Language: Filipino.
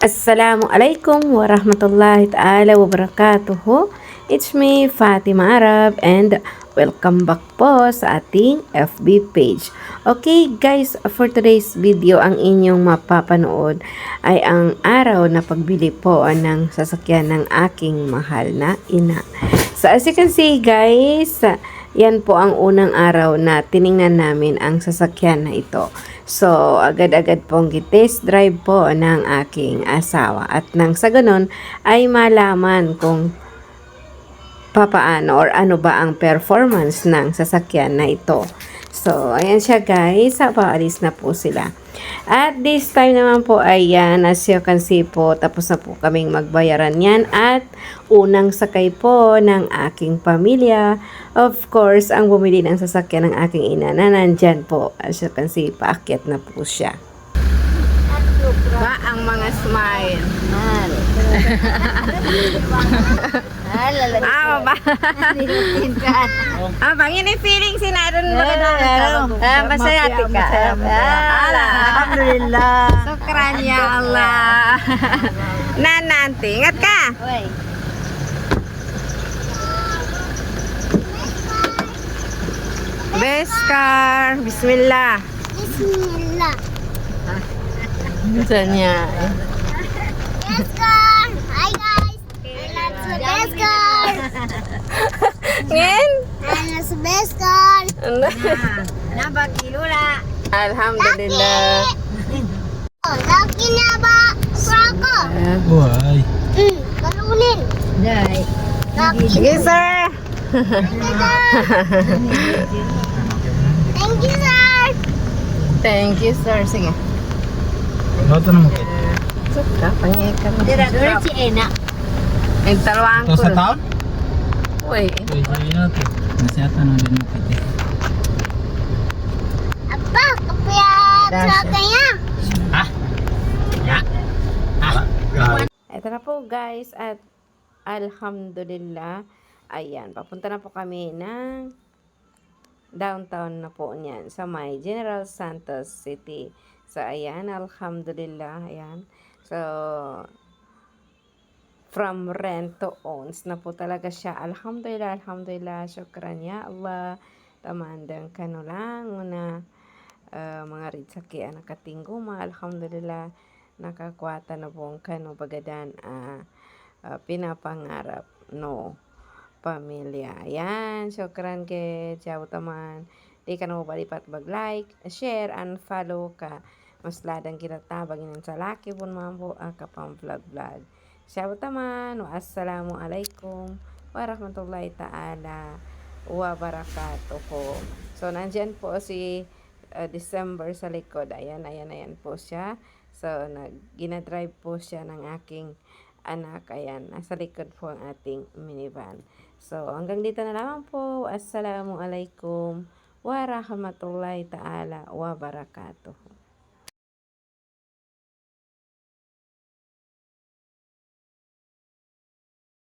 Assalamualaikum warahmatullahi ta'ala wabarakatuh. It's me, Fatima Arab, and welcome back po sa ating FB page. Okay guys, for today's video, ang inyong mapapanood ay ang araw na pagbili po ng sasakyan ng aking mahal na ina. So as you can see guys, yan po ang unang araw na tiningnan namin ang sasakyan na ito. So, agad-agad pong test drive po ng aking asawa. At nang sa ganon ay malaman kung papaano or ano ba ang performance ng sasakyan na ito. So, ayan siya guys. Paalis na po sila. At this time naman po ay yan, as you can see po, tapos na po kaming magbayaran yan. At unang sakay po ng aking pamilya. Of course, ang bumili ng sasakyan ng aking ina na nandyan po. As you can see, paakyat na po siya. Ba ang mga smile? Ba? Bangin yung feeling sinaron mo ka masaya ka. Alhamdulillah. Sukran ya Allah. Nanti, ingat ka. Beskar, bismillah. Bismillah. Misalnya. Beskar. Hi guys. Let's Beskar. Ngin? Let's Beskar. Nambah kilo lah. Alhamdulillah. Oh, laki na ba? Krako. Why? Kalunin. Dai. Laki. Sige, sir. Thank you, sir. Thank you, sir. Sige. Ano ito naman kayo? Suka, pangikan. Dura si Ena. Ay, talawang Ito ko. sa taon? Uy. Uy, sabi natin. Nasiyatan na din mo kayo. Apa? Kapaya trakanya. Ito na po guys at alhamdulillah, ayan, papunta na po kami ng downtown na po niyan sa may General Santos City. So ayan, alhamdulillah, ayan. So from rent to owns na po talaga siya. Alhamdulillah, alhamdulillah, syukran ya Allah. Tamandang kano lang muna mga ritsaki nakatingguma, alhamdulillah. Nakakwata na pong kano bagadan pinapangarap no pamilya. Ayan, syukran ke jauh teman. Di ka na balipat mag-like, share, and follow ka. Mas ladang kita tabagin sa laki pun mampu kapang vlog-vlog. Jauh teman, wassalamualaikum warahmatullahi ta'ala wabarakatuh. So, nandyan po si December sa likod. Ayan, ayan, ayan po siya. So, ginadrive po siya ng aking anak. Ayan, nasa likod po ang ating minivan. So, hanggang dito na lang po. Assalamualaikum warahmatullahi ta'ala wabarakatuh.